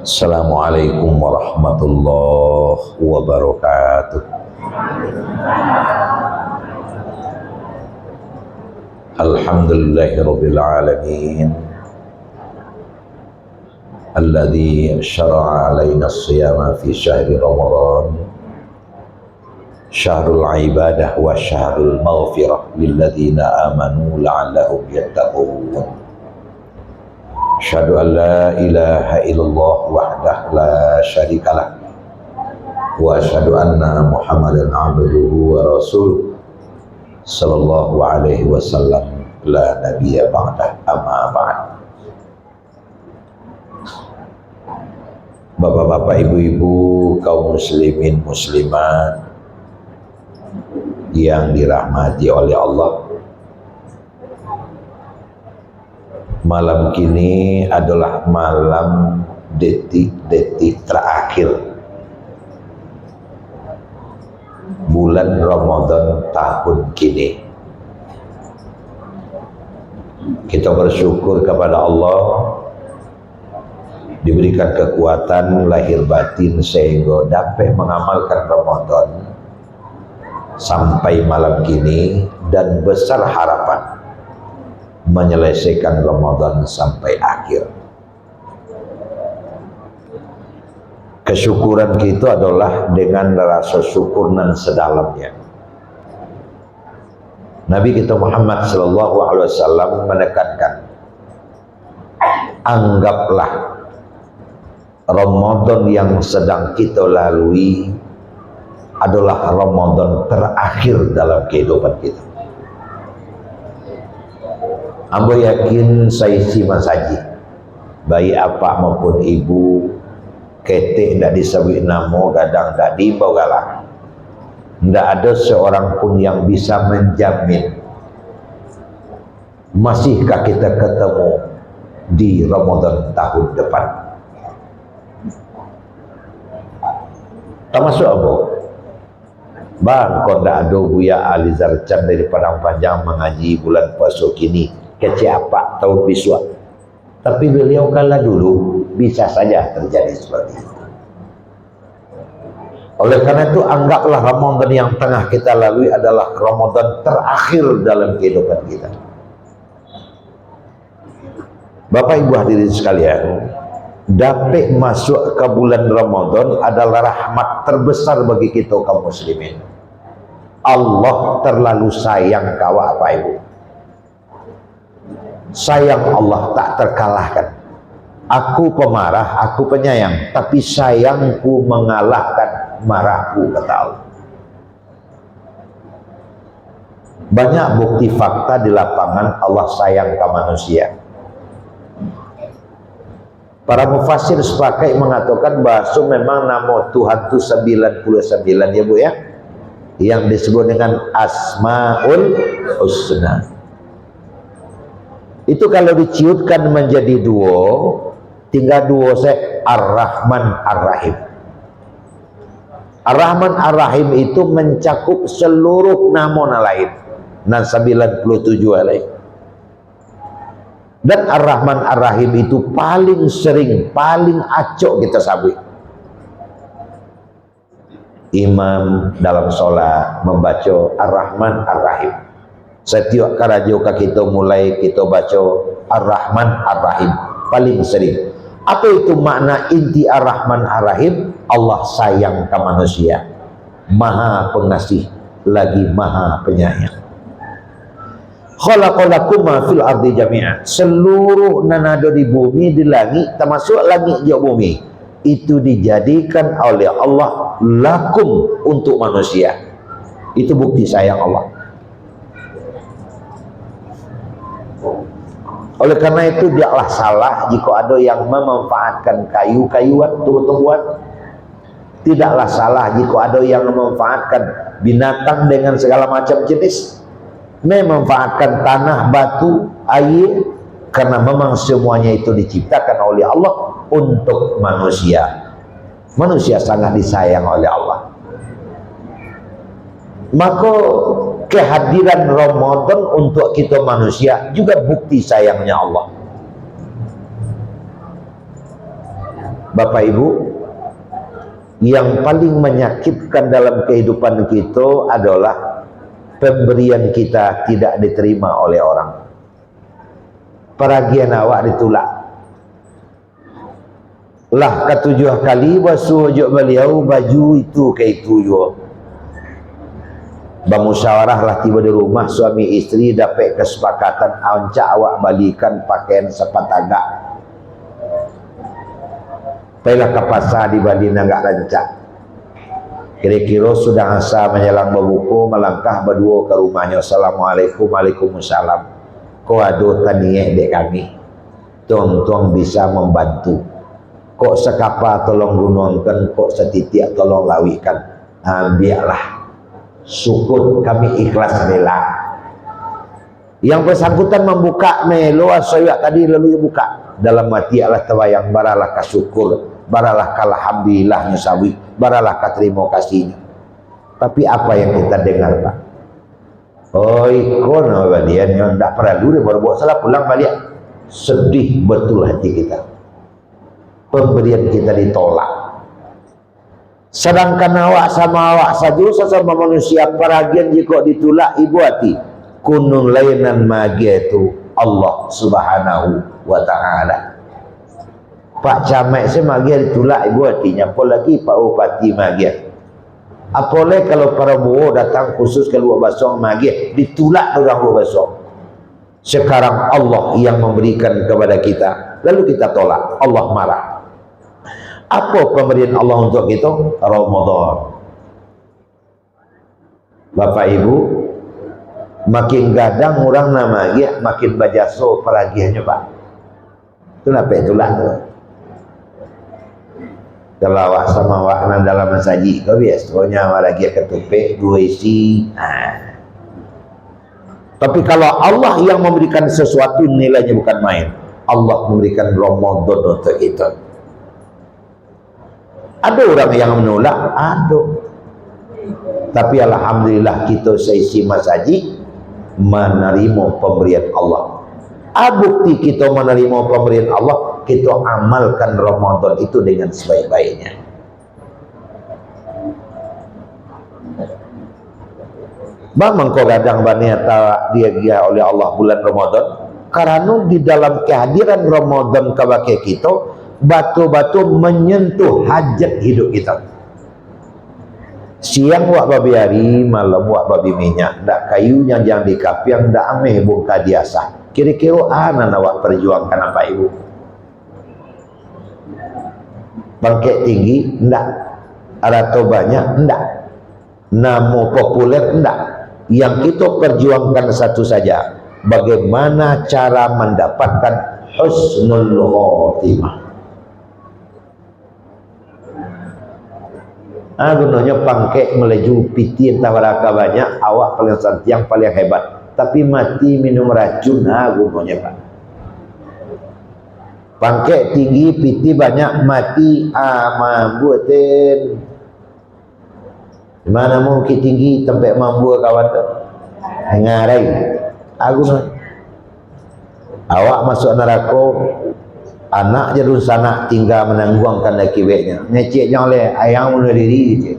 Assalamualaikum warahmatullahi wabarakatuh. Alhamdulillahirabbil alamin. Alladzi syara'a 'alaina as-siyama fi syahri Ramadan. Syahrul ibadah wa syahrul maghfirah lilladzina amanu la'allahum yattaqun. Asyhadu an la ilaha illallah wahdahu la syarikalah wa asyhadu anna Muhammadan abduhu wa rasuluh sallallahu alaihi wasallam la nabiyya ba'dah amma ba'd. Bapak-bapak, ibu-ibu, kaum muslimin muslimat yang dirahmati oleh Allah, malam kini adalah malam detik-detik terakhir bulan Ramadan tahun kini. Kita bersyukur kepada Allah diberikan kekuatan lahir batin sehingga dapat mengamalkan Ramadan sampai malam kini, dan besar harapan menyelesaikan Ramadan sampai akhir. Kesyukuran kita adalah dengan rasa syukur nan sedalamnya. Nabi kita Muhammad sallallahu alaihi wasallam menekankan, anggaplah Ramadan yang sedang kita lalui adalah Ramadan terakhir dalam kehidupan kita. Ambo yakin saya si Mas Haji, bayi apa maupun ibu, ketik tidak disebut namo, gadang tidak dibawa galah. Tidak ada seorang pun yang bisa menjamin masihkah kita ketemu di Ramadan tahun depan. Termasuk apa? Bang, kau tidak ada Buya Alizar Chan dari Padang Panjang mengaji bulan puasa kini keciapak tahun biswa. Tapi beliau kala dulu bisa saja terjadi seperti itu. Oleh karena itu, anggaplah Ramadan yang tengah kita lalui adalah Ramadan terakhir dalam kehidupan kita. Bapak Ibu hadirin sekalian, dapat masuk ke bulan Ramadan adalah rahmat terbesar bagi kita kaum muslimin. Allah terlalu sayang kau apa ibu. Sayang Allah tak terkalahkan. Aku pemarah, aku penyayang, tapi sayangku mengalahkan marahku, kata Allah. Banyak bukti fakta di lapangan Allah sayang ke manusia. Para mufassir sepakat mengatakan bahwa memang nama Tuhan itu 99 ya Bu ya, yang disebut dengan Asmaul Husna. Itu kalau diciutkan menjadi dua, tinggal dua saya Ar-Rahman Ar-Rahim. Ar-Rahman Ar-Rahim itu mencakup seluruh nama lain, dan 97 lain. Dan Ar-Rahman Ar-Rahim itu paling sering, paling acok kita sabui. Imam dalam sholat membaca Ar-Rahman Ar-Rahim. Setiap karajoka kita mulai kita baca Ar-Rahman Ar-Rahim paling sering. Apa itu makna inti Ar-Rahman Ar-Rahim? Allah sayang ke manusia, maha pengasih lagi maha penyayang. Khalaqalakum fil ardi jami'an. Seluruh nanado di bumi, di langit, termasuk langit di bumi, itu dijadikan oleh Allah lakum, untuk manusia. Itu bukti sayang Allah. Oleh karena itu tidaklah salah jika ada yang memanfaatkan kayu-kayuan, tumbuh-tumbuhan. Tidaklah salah jika ada yang memanfaatkan binatang dengan segala macam jenis, memanfaatkan tanah, batu, air, karena memang semuanya itu diciptakan oleh Allah untuk manusia. Manusia sangat disayang oleh Allah. Maka kehadiran Ramadan untuk kita manusia juga bukti sayangnya Allah. Bapak Ibu, yang paling menyakitkan dalam kehidupan kita adalah pemberian kita tidak diterima oleh orang. Peragian awak ditolak. Lah ketujuh kali basuh beliau baju itu ke itu juga. Bermusyawarah lah tiba di rumah suami istri dapat kesepakatan ancak awak balikan pakaian sepatagak. Pailah ke pasar di Bali nagak rancak. Kira-kira sudah asa menjelang berbuku melangkah berdua ke rumahnya. Assalamualaikum, waalaikumsalam. Kau ada taniah dek kami. Tuang-tuang bisa membantu. Kok sekapa tolong gunungkan, kok setitik tolong lawikan. Biarlah. Syukur kami ikhlas rela. Yang bersangkutan membuka melo asoyak tadi lalu buka. Dalam hati Allah tawayang baralah kasyukur, baralah kalhamdulillahnya sawi, baralah katerima kasihnya. Tapi apa yang kita dengar Pak? Oh ikon balian yang tak pernah dulu baru buat salah pulang balik. Sedih betul hati kita. Pemberian kita ditolak. Sedangkan awak sama awak saja sesama manusia peragian jika ditolak ibu hati. Kunun lainan magitu Allah Subhanahu wa ta'ala. Pak Camat saya magia ditolak ibu hatinya, apalagi Pak Bupati magia. Apalagi kalau para buah datang khusus keluar basong magia ditolak orang buah basong. Sekarang Allah yang memberikan kepada kita, lalu kita tolak, Allah marah. Apa pemberian Allah untuk kita? Ramadan. Bapak Ibu, makin gadang orang nama dia makin bajaso peragiannya Pak. Itu apa itulah. Kalau awak sama awak dalam masaji, kau biasanya lagi ketupe dua isi. Tapi kalau Allah yang memberikan sesuatu nilainya bukan main. Allah memberikan Ramadan untuk itu. Ada orang yang menolak, ada. Tapi alhamdulillah kita seisi masaji menerima pemberian Allah. Bukti kita menerima pemberian Allah, kita amalkan Ramadan itu dengan sebaik-baiknya. Bang kau gadang baniata dia oleh Allah bulan Ramadan, karena di dalam kehadiran Ramadan kebakai kita batu-batu menyentuh hajat hidup kita. Siang wak babi hari, malam wak babi minyak, ndak kayunya yang di kapiang, ndak ameh buka diasah. Kira-kira anak awak perjuangkan apa ibu? Bangkit tinggi, ndak. Atau banyak, ndak. Namo populer, ndak. Yang kita perjuangkan satu saja, bagaimana cara mendapatkan husnul khotimah. Gunanya pangkek melaju piti entah berapa banyak, awak paling santiang paling hebat, tapi mati minum racun. Gunanya Pak. Pangkek tinggi piti banyak mati mambuatin. Mana mungkin tinggi tempat mambu kawan tu ngarai. Gunanya awak masuk neraka, anak jadul sana tinggal menangguangkan akibatnya. Ngeceknya oleh ayang bunuh diri.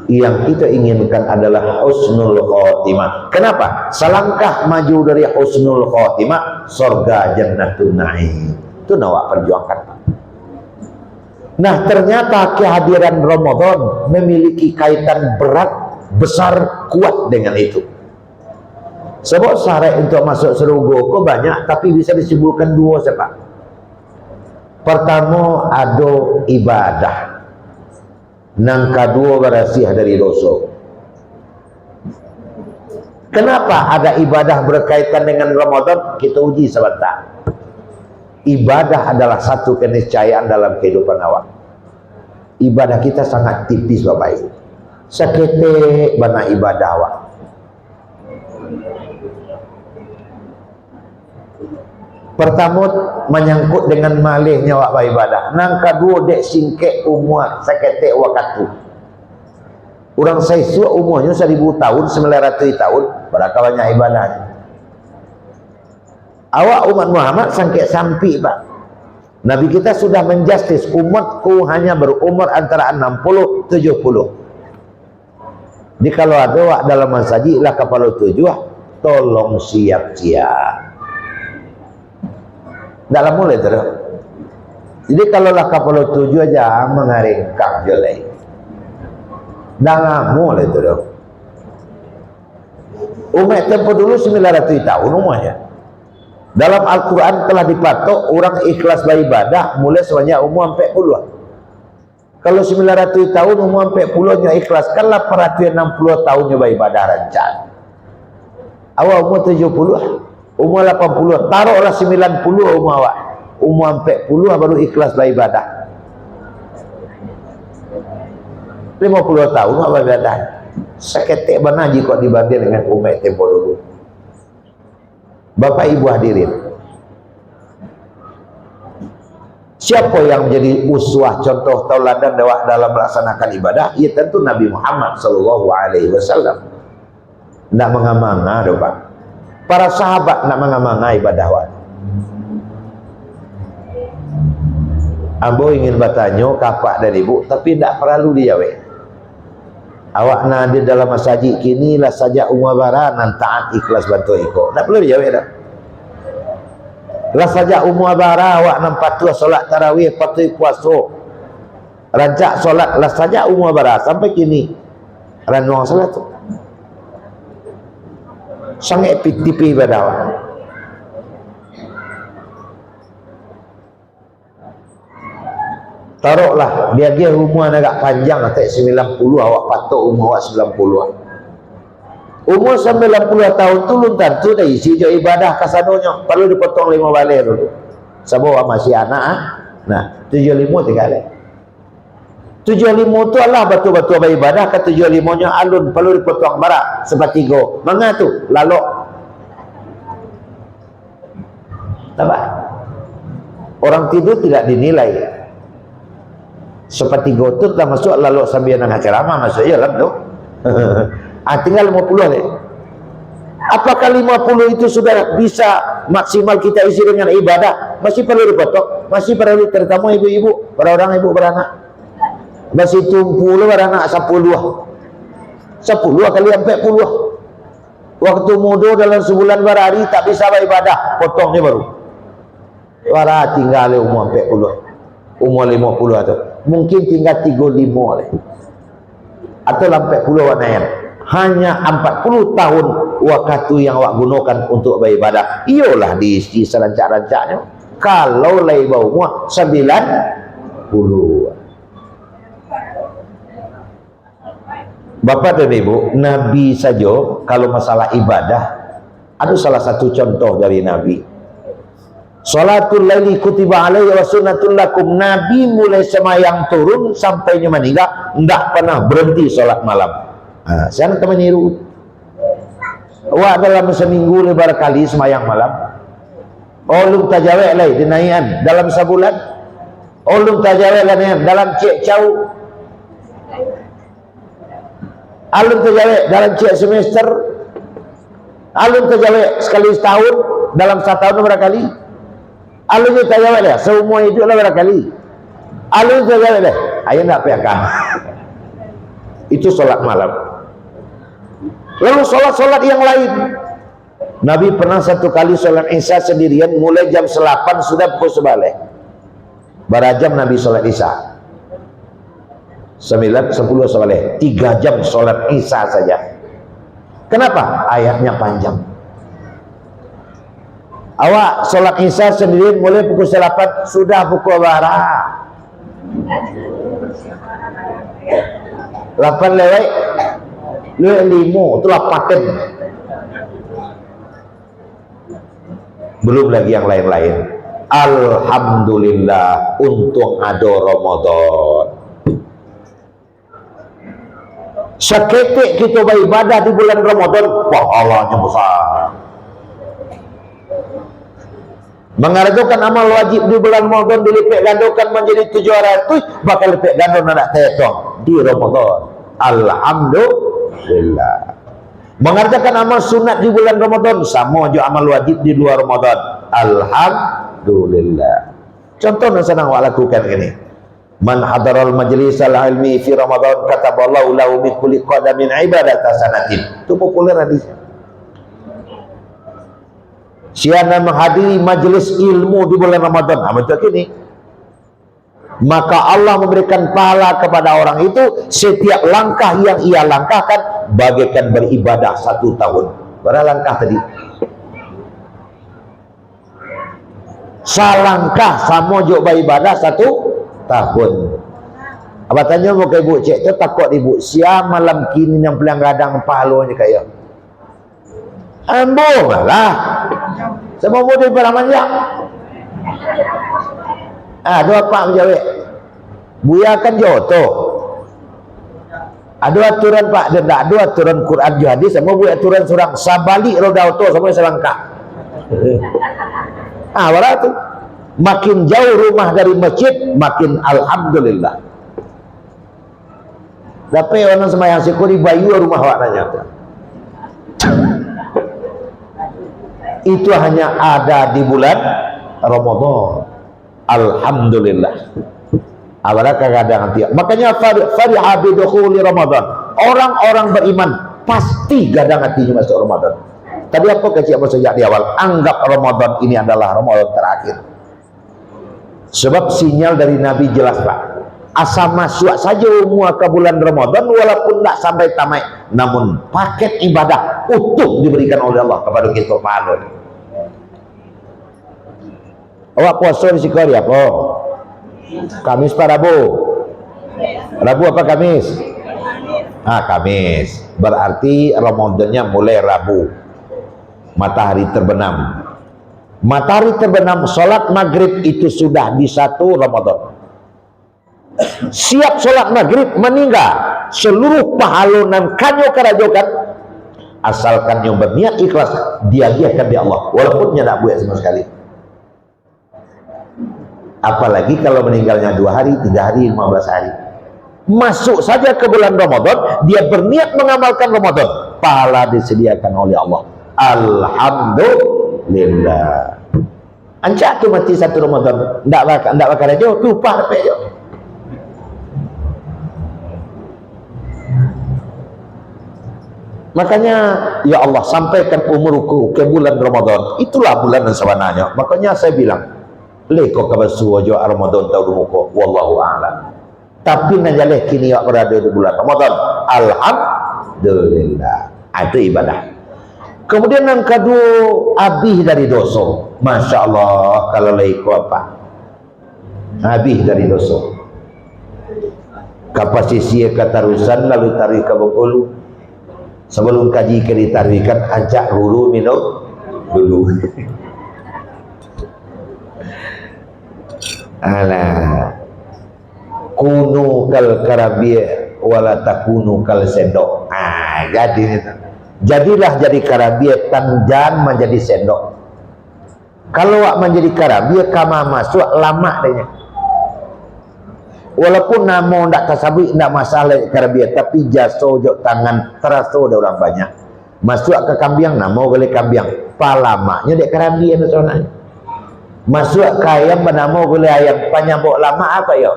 Yang kita inginkan adalah husnul khotimah. Kenapa? Selangkah maju dari husnul khotimah, surga jannatun na'im. Itu nawak perjuangkan. Nah ternyata kehadiran Ramadan memiliki kaitan berat, besar, kuat dengan itu. Sebab syarat untuk masuk surga kok banyak, tapi bisa disebutkan dua saja. Pertama ada ibadah, nang kedua berasih dari dosa. Kenapa ada ibadah berkaitan dengan Ramadan? Kita uji sebentar. Ibadah adalah satu keniscayaan dalam kehidupan awak. Ibadah kita sangat tipis Bapak Ibu. Seketik bana ibadah awak. Pertama menyangkut dengan malihnya wak ibadah. Nang kedua dek singkek umur seketik waktu. Orang saya umurnya 1000 tahun, 900 tahun, berapa banyak ibadahnya. Awak umat Muhammad sangkek sampai Pak. Nabi kita sudah menjustis, umatku hanya berumur antara 60-70. Jadi kalau ada wak dalam masaji lah kepala 7, tolong siap-siap. Dalam mulai terus. Jadi kalau lah kepala 7 aja mengaringkang jelek. Dalam mulai terus. Umat tempo dulu 900 tahun umurnya. Dalam Al-Quran telah dipatok orang ikhlas beribadah mulai sebanyak umur 40. Kalau 900 tahun umur 40 nya ikhlas, kan 860 tahunnya beribadah rancang. Awal umur 70, umur 80, taruhlah 90 umur awak. Umur 40 baru ikhlas beribadah. 50 tahun awak beribadah. Seketik benar jika dibanding dengan umat tempo dulu. Bapak Ibu hadirin, siapa yang menjadi uswah, contoh tauladan dalam melaksanakan ibadah? Ya tentu Nabi Muhammad SAW. Nak mengamanga Pak. Para sahabat nak mengamanga ibadah wak. Ambo ingin bertanya kapak dan ibu, tapi tidak perlu dijawab. Awak nak di dalam masjid kini lah saja umur bara nan taat ikhlas bantu iko. Tak perlu dijawab dah. Lah saja umur bara awak nan patuh solat tarawih, patuh puasa. Rancak solat lah saja umur bara sampai kini. Ranuang solat tu. Sangat tipi ibadah awak. Taruhlah dia umur agak panjang atas 90, awak patok umur awak 90. Umur 90 tahun tu belum tentu dah isi je ibadah kasadonya, perlu dipotong 5 balik dulu. Sebab awak masih anak. Nah, 75 3 kali. 75 tu Allah betul-betul beribadah, ke 75 nya alun perlu dipotong barak sepertiga. Mengatu lalok. Nampak? Orang tidur tidak dinilai. Seperti gotut dah masuk lalu sambil nak ceramah masuk ya lah tu. Tinggal 50 ni. Apakah 50 itu sudah bisa maksimal kita isi dengan ibadah? Masih perlu dipotong, masih perlu terutama ibu-ibu, para orang ibu beranak. Masih tumpu lu beranak 10 kali 40. Waktu muda dalam sebulan berhari tak bisa beribadah, potongnya baru. Wara tinggal umur 40. Umur 50 atau mungkin tinggal 35 leh. Atau 40 warna hanya 40 tahun waktu yang awak gunakan untuk beribadah. Iyalah diisi serancak-rancaknya. Kalau lai bau umur 90. Bapak dan Ibu, Nabi saja kalau masalah ibadah ada salah satu contoh dari Nabi. Salatul laili kutiba alaihi wa sunnatul lakum. Nabi mulai semayang turun sampai meninggal tidak pernah berhenti solat malam. Saya nak meniru. Wah dalam seminggu lebar kali semayang malam. Olung tajawek lagi dinaikan dalam sebulan. Olung tajawek lagi dalam cek cau. Alun tajawek dalam cek semester. Alun tajawek sekali setahun dalam 1 tahun berapa kali? Alun tajawek dah semua itu lah berapa kali? Alun tajawek dah. Ayah nak piakan. Itu solat malam. Lalu solat-solat yang lain. Nabi pernah satu kali solat Isya sendirian mulai jam 8 sudah pukul 11. Berapa jam Nabi solat Isya? 9, 10, 11. 3 jam solat Isya saja. Kenapa? Ayatnya panjang. Awak solat Isya sendirian mulai pukul 8 sudah pukul berapa? 8 lewat 5 itulah paten. Belum lagi yang lain-lain. Alhamdulillah untung ada Ramadan. Seketik kita beribadah di bulan Ramadan, pahalanya besar. Mengerjakan amal wajib di bulan Ramadan dilipat gandakan menjadi 700, bakal lipat ganda nak tetong di Ramadan. Alhamdulillah. Mengerjakan amal sunat di bulan Ramadan sama aja amal wajib di luar Ramadan. Alhamdulillah. Contoh yang senang awak lakukan ini. Man hadaral majlis al-ilmi fi Ramadan kataballahu lahu min kulli qadamin ibadatan sanatin. Itu populer hadisnya. Siapa menghadiri majlis ilmu di bulan Ramadan, betul ini, maka Allah memberikan pahala kepada orang itu setiap langkah yang ia langkahkan bagaikan beribadah 1 tahun. Berapa langkah tadi? Salangkah sama juk beribadah 1 tahun. Apa tanya mau ke ibu cik tu takut ibu siang malam kini yang pelang gadang pahalanya kaya. Ambung lah. Semua mudah beramalan. Dua pak menjawab. Buya kan joto. Ada aturan pak dan tak ada aturan Quran juga hadis. Semua buya aturan surang sabalik roda auto semua selangkah. Walau tu makin jauh rumah dari masjid makin alhamdulillah. Tapi orang sembahyang syukur di bayu rumah awak nanya. Itu hanya ada di bulan Ramadan. Alhamdulillah. Awalnya kadang nanti. Makanya fariha bidukhuli Ramadan. Orang-orang beriman pasti gadang hatinya masuk Ramadan. Tadi apa kecil sejak di awal? Anggap Ramadan ini adalah Ramadan terakhir. Sebab sinyal dari Nabi jelas pak. Asal masuk saja umur ke bulan Ramadan walaupun tak sampai tamat, namun paket ibadah utuh diberikan oleh Allah kepada kita pahala. Awak puasa di Sikori apa? Kamis pak Rabu? Rabu apa Kamis? Kamis. Berarti Ramadannya mulai Rabu. Matahari terbenam. Matahari terbenam, sholat maghrib itu sudah di 1 Ramadan. Siap sholat maghrib meninggal, seluruh pahalunan kanyo kerajokan asalkan yang berniat ikhlas dia akan di Allah walaupun tidak buat sama sekali. Apalagi kalau meninggalnya 2 hari, 3 hari, 15 hari. Masuk saja ke bulan Ramadan, dia berniat mengamalkan Ramadan, pahala disediakan oleh Allah. Alhamdulillah. Ancak tu mati 1 Ramadan, ndak bakal aja lupa dapat aja. Makanya ya Allah sampaikan umurku ke bulan Ramadan. Itulah bulan yang sebenarnya. Makanya saya bilang, leko kabasu aja Ramadan tahun muka wallahu a'lam. Tapi najaleh kini awak berada di bulan Ramadan. Alhamdulillah. Itu ibadah. Kemudian yang kedua, habis dari dosa. Masya Allah, kalau leko apa? Habis dari dosa. Kapasisi katarusan lalu tarik ke Bengkulu. Sebelum kaji ditarikan, ajak hulu minum dulu. Alah. Kunu kal karabiyah wala takunu kal sendok. Jadilah jadi karabiyah, tanjan menjadi sendok. Kalau wak menjadi karabiyah, kama masuk lama dehnya. Walaupun namo ndak tasabih ndak masalah karabiyah, tapi jaso jok tangan teraso ada orang banyak. Masuk ke kambiang namo boleh kambiang. Palamanya dek karabiyah nasional. Masuk ke ayam namo boleh ayam. Panyabok lama apa yo?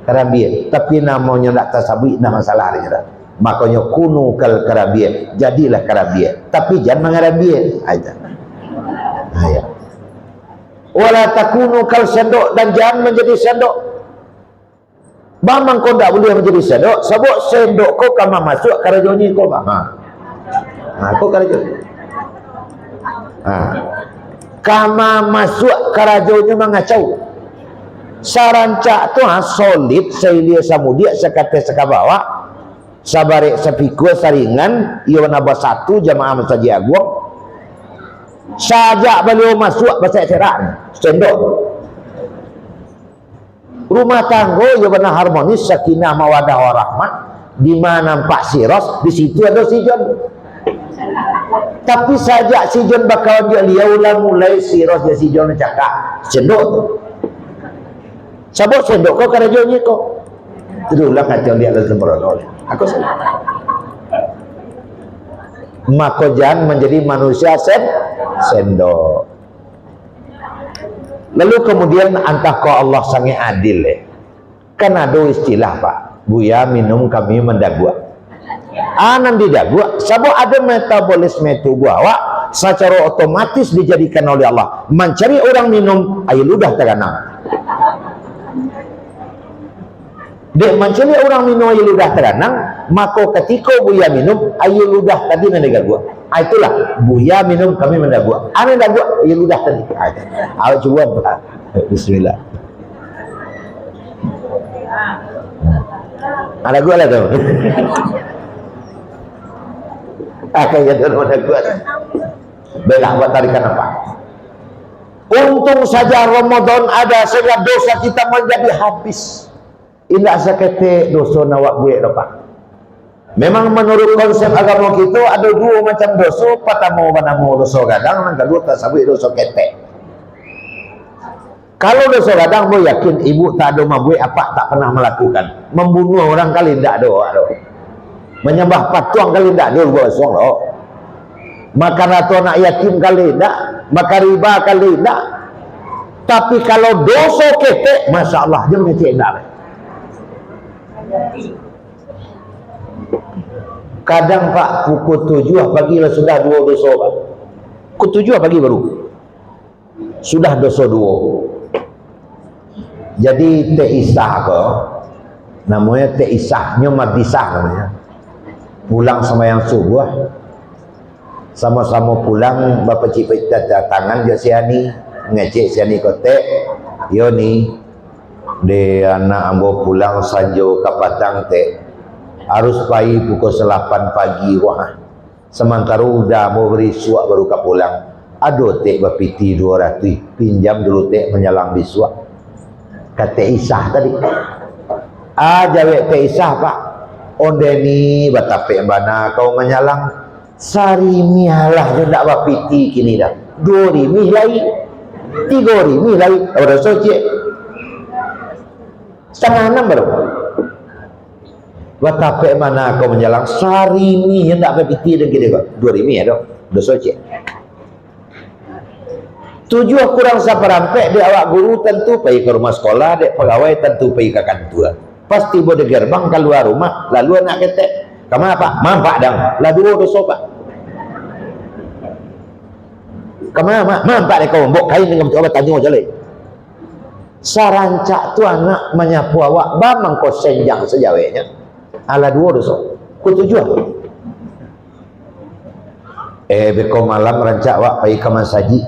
Karabiyah. Tapi namanya ndak tasabih ndak masalah dia. Makanya kunu kal karabiyah, jadilah karabiyah, tapi jangan mengarabiyah aja. Ya. Wala takunu kal sendok, dan jangan menjadi sendok. Bamang kau tak boleh menjadi sendok, sebab sendok kau kama masuk karajonya kau bang. Kau karajonya. Kama masuk karajonya mengacau. Sarancak tu solid, saya samudia sekate sekabawa. Sabarek sepikul saringan ia nambah 1 jamaah masjid agung sajak beliau masuk pasal cerak sendok rumah tangga ia benar harmonis, sakinah mawadah warahmat. Di mana nampak siros, di situ ada sijon. Tapi sajak sijon bakal dia liaulah mulai siros dia sijon cakap sendok sabuk sendok kau karajonya kau terulang kacau dia ada sembrono. Aku salah. Maka jangan menjadi manusia sendok. Lalu kemudian antah kau Allah sangat adil kan ada istilah Pak, buya minum kami mendagua. Nanti dagua, sabuk ada metabolisme tubuh awak secara otomatis dijadikan oleh Allah mencari orang minum air ludah teranang. Dek mencari orang minum air ludah teranang, maka ketika buya minum air ludah tadi nanti gua. Itulah buya minum kami mendagua. Ane dagua air ludah tadi. Awak coba Pak. Bismillah. Ada gua lah tu. Akhirnya dalam dagua. Baiklah, buat tarikan apa? Untung saja Ramadan ada sehingga dosa kita menjadi habis. Indah sakete dosa nawak gue Pak. Memang menurut konsep agama kita ada dua macam dosa, pertama banamu dosa gadang, yang kedua tak sabit dosa ketek. Kalau dosa gadang gue yakin ibu tak ada mabui apa tak pernah melakukan. Membunuh orang kali tidak ada. Menyembah patung kali tidak ada gue soal lo. Makan atau anak yatim kali tidak, makan riba kali tidak. Tapi kalau dosa ketek, masya Allah dia mesti tidak. Kadang Pak pukul 7 pagi lah sudah 2 dosa Pak. Pukul 7 pagi baru sudah dosa 2. Jadi Teh Isah ke namanya Teh Isahnya Madisah namanya. Pulang sama yang subuh, sama-sama pulang Bapak Cipit tangan dia siani ngecek siani kote yo ni de anak ambo pulang sanjo kapatang teh harus pagi pukul 8 pagi wah sementara udah mau beri suak baru ke pulang aduh teh bapiti 200 pinjam dulu teh menyalang bisuak kata Isah tadi jawab teh Isah Pak onde ni batape bana kau menyalang sari mihalah dia tak bapiti kini dah 2 lagi 3 lagi ada socek setengah 6 baru batape mana kau menjalang sari ni yang tak berpiti dan kita 2 ya dong udah socek 7 kurang saparampe di awak guru tentu pergi ke rumah sekolah dek pegawai tentu pergi ke kantor pasti boleh gerbang keluar rumah lalu anak ketek kamu apa mampak dang lalu dosa Pak kamu mampak dek kau mbok kain dengan betul tanya aja sarancak tu anak menyapu awak bamang kau senjang sejawanya ala 2 dosa ku 7 beko malam rancak awak pergi ke masaji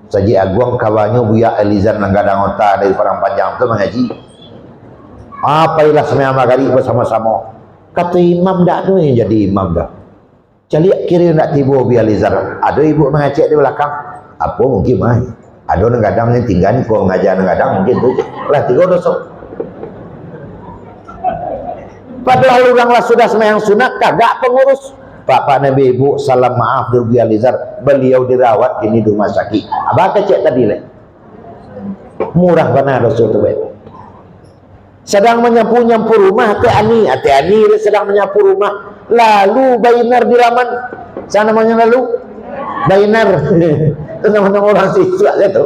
saji agung kawannya Buya Elizan Nanggadang Ota dari Parang Panjang tu mengaji apailah semua magari bersama-sama kata imam tak ada yang jadi imam dah calik kira nak tiba Buya Elizan ada ibu mengacik di belakang apa mungkin mah ada Nanggadang yang tinggal ni kau ngajar Nanggadang mungkin tu lah 3 dosa padahal oranglah sudah semayang sunat kagak pengurus Bapak Nabi Ibu salam maaf dari Buya Elizan beliau dirawat kini di rumah sakit abang kecek tadi lah murah benar dosa tu baik sedang menyapu rumah Teh Ani sedang menyapu rumah lalu Bainar diraman sana namanya lalu Bainar itu nama orang siswa itu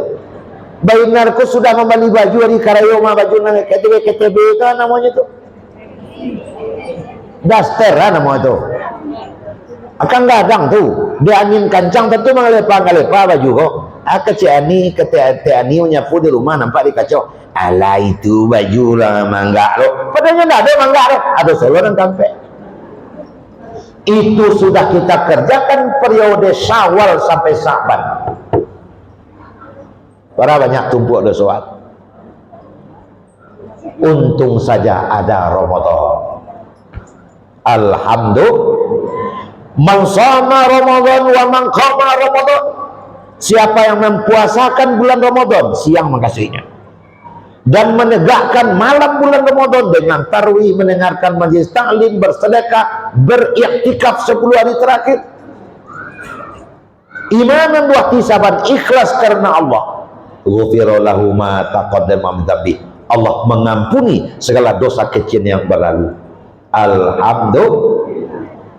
Bainarku sudah membeli baju di Karayoma baju nang KTB kan namanya tu daster nama itu akan gadang tu dia angin kancang tentu mengelepa baju kok keciani ketiani menyapu di rumah nampak di kacau ala itu baju lah mangga lo padahal tidak ada mangga lo ada solo dan tampe itu sudah kita kerjakan periode Syawal sampai Sa'ban para banyak tumpuk dosa untung saja ada Ramadan alhamdulillah man shoma Ramadan wa man qama Ramadan siapa yang mempuasakan bulan Ramadan siang mengasihinya dan menegakkan malam bulan Ramadan dengan tarwih mendengarkan majelis taklim bersedekah beriktikaf 10 hari terakhir imanan wa ihtisaban ikhlas karena Allah ghufira lahu ma taqaddama min dhanbi Allah mengampuni segala dosa kecil yang berlalu alhamdulillah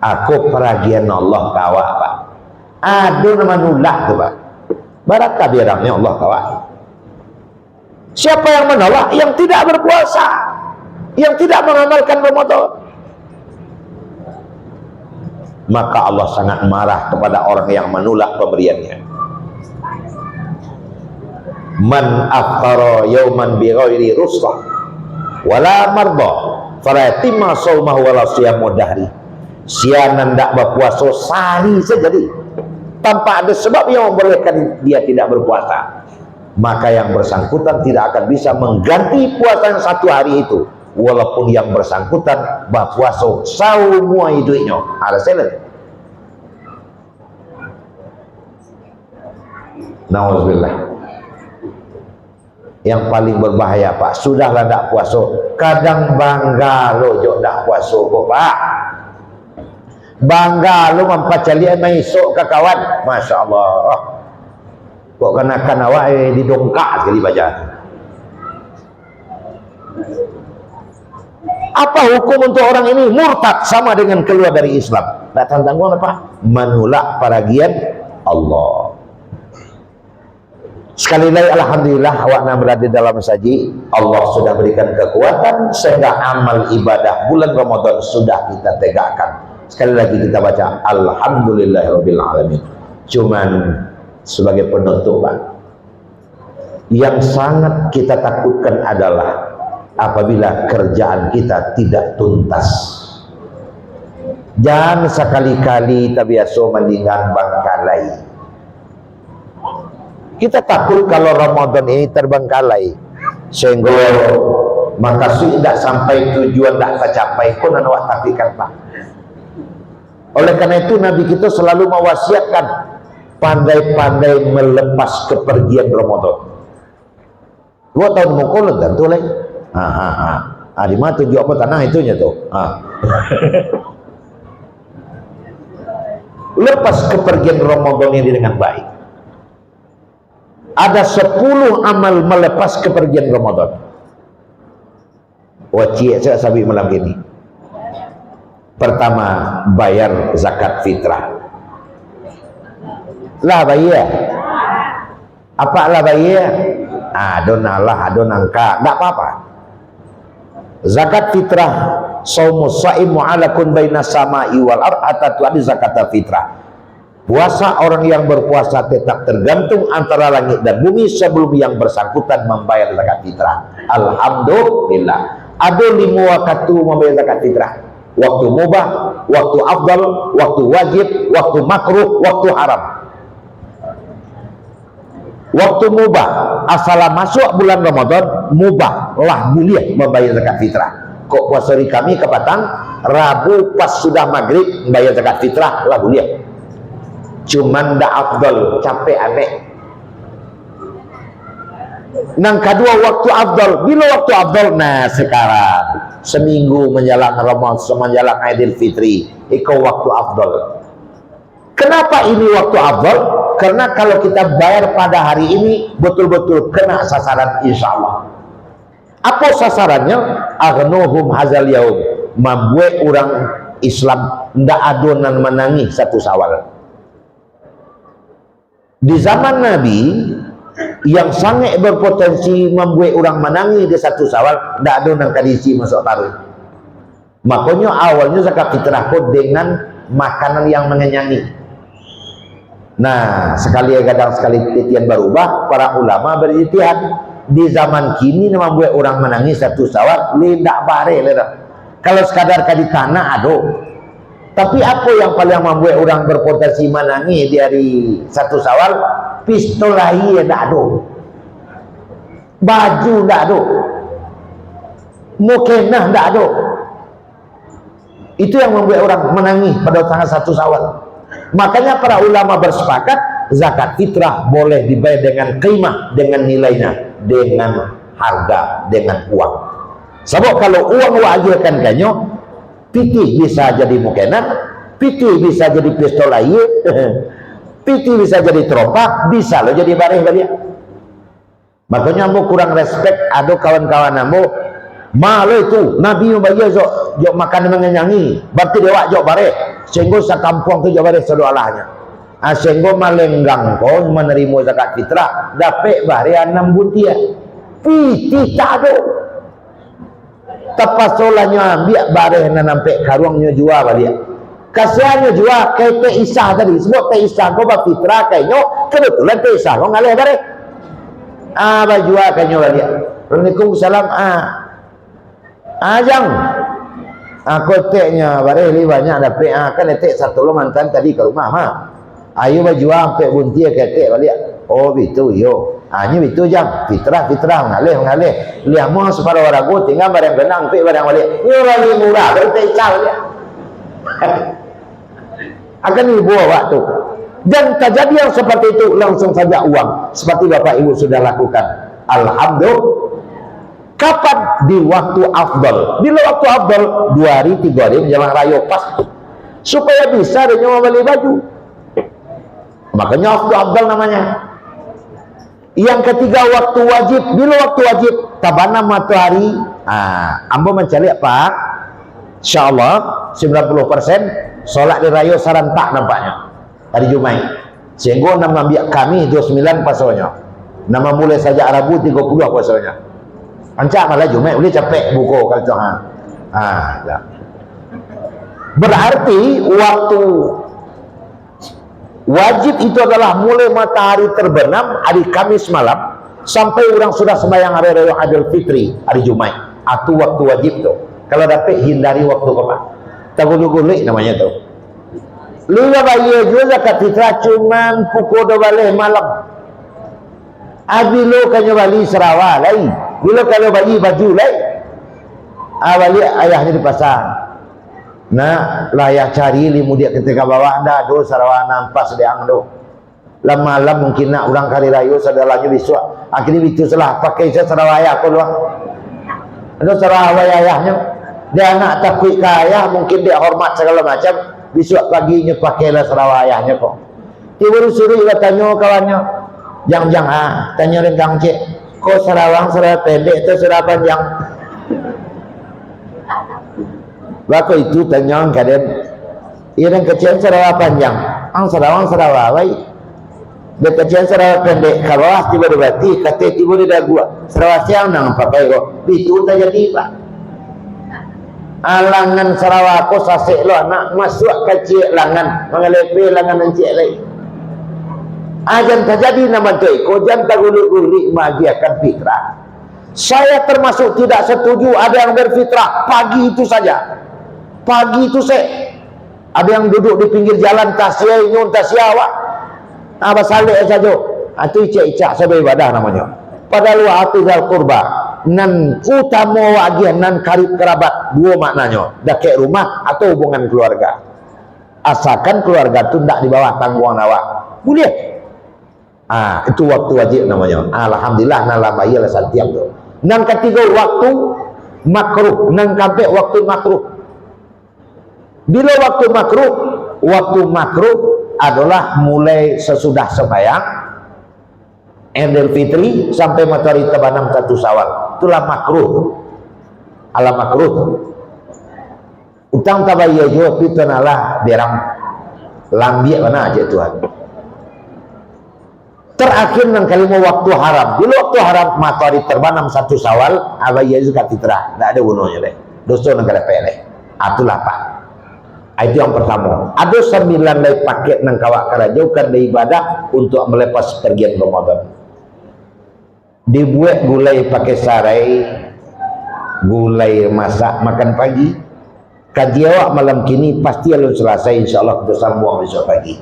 aku peragian Allah kawak Pak ada nama nulah tu Pak barakah biarangnya Allah kawak Siapa yang menolak? Yang tidak berpuasa, yang tidak mengamalkan Ramadan. Maka Allah sangat marah kepada orang yang menolak pemberiannya. Man aftara yauman bi ghairi rusah wala marda fala yatimma shaumahu wala siyamu dahri. Siapa ndak berpuasa sehari saja tanpa ada sebab yang membolehkan dia tidak berpuasa, maka yang bersangkutan tidak akan bisa mengganti puasa yang satu hari itu, walaupun yang bersangkutan berpuasa semua hidupnya. Ada salah. Nauzubillah. Yang paling berbahaya, Pak, sudahlah tak puasa, kadang bangga lo jok tak puasa kok, Pak. Bangga lo mampacalian maisok ke kawan, Masya Allah. Kok kenakan awak didongkak sekali baca. Apa hukum untuk orang ini? Murtad, sama dengan keluar dari Islam. Tak tanggung apa? Menolak paragian Allah. Sekali lagi alhamdulillah awak nak berada dalam saji, Allah sudah berikan kekuatan sehingga amal ibadah bulan Ramadan sudah kita tegakkan. Sekali lagi kita baca alhamdulillahirabbil alamin. Cuman sebagai penutupan, yang sangat kita takutkan adalah apabila kerjaan kita tidak tuntas. Jangan sekali-kali terbiasa meninggal bangkalai. Kita takut kalau Ramadan ini terbengkalai, sehingga maka tidak sampai tujuan, tidak tercapai pun awak tafikan, Pak. Oleh karena itu Nabi kita selalu mewasiatkan pandai-pandai melepas kepergian Ramadan. Gua tahun mukulun kan tuh lagi. Di mana tujuh apa tanah itunya tuh. Lepas kepergian Ramadan ini dengan baik. Ada 10 amal melepas kepergian Ramadan. Wajib saya sabi malam ini. Pertama, bayar zakat fitrah. Lah bayar. Apa lah bayar? Donalah, donangka, enggak apa-apa. Zakat fitrah, saumus saimu ala kun bainas samai wal ard, atatu adi zakat fitrah. Puasa orang yang berpuasa tetap tergantung antara langit dan bumi sebelum yang bersangkutan membayar zakat fitrah. Alhamdulillah. Ada 5 waktu membayar zakat fitrah. Waktu mubah, waktu afdal, waktu wajib, waktu makruh, waktu haram. Waktu mubah, asal masuk bulan Ramadan, mubah lah boleh membayar zakat fitrah. Kok puasa kami ke petang, Rabu pas sudah maghrib membayar zakat fitrah lah boleh. Cuman dah afdal, capek aneh. Nang kedua waktu afdal, bila waktu afdal? Nah sekarang seminggu menjelang Ramadan, menjelang Idul Fitri, itu waktu afdal. Kenapa ini waktu afdal? Karena kalau kita bayar pada hari ini betul-betul kena sasaran insya Allah. Apa sasarannya? Aghnuhum hazal yaum, membuat orang Islam ndak adonan menangis satu Syawal. Di zaman Nabi yang sangat berpotensi membuat orang menangis di satu Syawal, tidak ada yang kadisi masuk taruh. Makanya awalnya zakat fitrah pun dengan makanan yang mengenyangi. Nah, sekali kadang sekali titian berubah, para ulama berijtihad di zaman kini membuat orang menangis satu Syawal, tidak bare lera. Kalau sekadar kadi tanah ada. Tapi apa yang paling membuat orang berpotensi menangis di hari satu Syawal? Pistol lagi tidak ada, baju tidak ada, mukenah tidak ada. Itu yang membuat orang menangis pada tanggal satu Syawal. Makanya para ulama bersepakat zakat fitrah boleh dibayar dengan qimah, dengan nilainya, dengan harga, dengan uang. Sebab kalau uang wajibkan kanyo, piti bisa jadi mukenah, piti bisa jadi pistol air, piti bisa jadi trompak, bisa lo jadi bareh balik. Makanya mu kurang respect ada kawan-kawan namu malu itu Nabi membagi jok makan mengenyangi, berarti dewa jok bareh sehingga sakampung tu jok bareh sedoalahnya. Sehingga malenggang kau menerima zakat fitrah dapat bareh 6 buntia. Piti tak ada. Tapasolanya ambil bareh na nampak karungnya jual balik. Kasihannya jual kayak Teh Isah tadi. Sebab Teh Isah kau berfitrah kayaknya kebetulan Teh Isah kau ngalih bareh. Jual kayaknya balik. Waalaikumsalam. Ajang. Koteknya bareh li banyak dapat. Kan letek satu lo mantan tadi ke rumah mah. Ayo jual sampai bunti ketek balik. Oh gitu yo. Hanya itu jam fitrah mengalih lihat mau separuh waragu tinggal barang benang pe barang balik lagi murah bertecah dia akan dibawa waktu dan terjadi yang seperti itu langsung saja uang seperti bapak ibu sudah lakukan. Alhamdulillah. Kapan? Di waktu afdal. Bila waktu afdal 2 hari 3 hari menjelang raya pas supaya bisa dia membeli baju, makanya afdal namanya. Yang ketiga waktu wajib. Bila waktu wajib tabanam matahari, ambo mencari apa? Insyaallah 90% solat di raya serentak nampaknya hari Jumat. Sehingga nama ambil kami 29 pasalnya. Nama mulai saja Rabu 30 pasalnya. Ancak malah Jumat boleh capek buku kalau berarti waktu wajib itu adalah mulai matahari terbenam hari Kamis malam sampai orang sudah sembahyang hari raya Idul Fitri hari Jumat. Itu waktu wajib tuh. Kalau dapat hindari waktu kapan? Tagulu-gulu namanya tuh. Lila bayi juga zakat fitrah cuman pukul 2 balik malam. Abilo kanyo bali Sarawak lain. Bila kalau bagi baju lain. Balik ayahnya di pasar. Nah, layak cari limu dia ketika bawa anda do Sarawak nampas deang do. Malam mungkin nak ulang kali raya sadalanya besok. Akhirnya itu salah pakai saya Sarawak ayah aku doang. Ada Sarawak ayahnya. Dia anak takut kaya mungkin dia hormat segala macam. Besok paginya pakailah Sarawak ayahnya kok. Tiba-tiba suruh tanya kawannya. Jangan tanya renggang cik. Kok Sarawak pendek atau Sarawak panjang? Waktu itu tanya kadang yang kecil Sarawak panjang, Sarawak baik. Dia kecil Sarawak pendek. Kalau tiba-tiba kata tiba-tiba gua Sarawak siang nang pakai kok. Itu tak jadi pak. Alangan Sarawak kok sasek lo nak masuk kecil langan mengelepi langan encik lagi. Ajan terjadi nama tu. Kau jangan taguli-guli magiakan fitrah. Saya termasuk tidak setuju ada yang berfitrah pagi itu saja. Pagi itu ada yang duduk di pinggir jalan tasya nyun tasya awak salik saja itu icak-icak sebagai ibadah namanya. Padahal wa'atizal qurba nan utama wagian nan karib kerabat dua maknanya dakek rumah atau hubungan keluarga asalkan keluarga itu tidak di bawah tanggungan awak boleh. Itu waktu wajib namanya. Alhamdulillah nalama ialah setiap tu. Nang ketiga waktu makruh nang sampai waktu makruh. Bila waktu makruh adalah mulai sesudah sembahyang Idul Fitri sampai matahari terbenam 1 Syawal. Itulah makruh. Ala makruh. Utang tabayya jo pitanalah derang lambi mana aja Tuhan. Terakhir nang kalimah waktu haram. Bila waktu haram matahari terbenam 1 Syawal, abayya zakat fitrah. Enggak ada gunanya deh. Dosa negara peleh. Itulah Pak. Itu yang pertama. Ada 9 lay paket nang kawak karajaukan dari ibadah untuk melepas pergian Ramadan. Dibuat gulai pakai sarai, gulai masak makan pagi. Kaji awak malam kini pasti alun selesai insyaallah kita sambung besok pagi.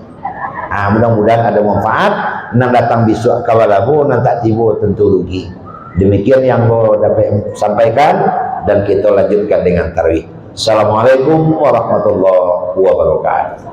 Mudah-mudahan ada manfaat. Nang datang besok kawalamu nang tak tiba tentu rugi. Demikian yang mau dapat sampaikan dan kita lanjutkan dengan tarawih. Assalamualaikum warahmatullahi wabarakatuh.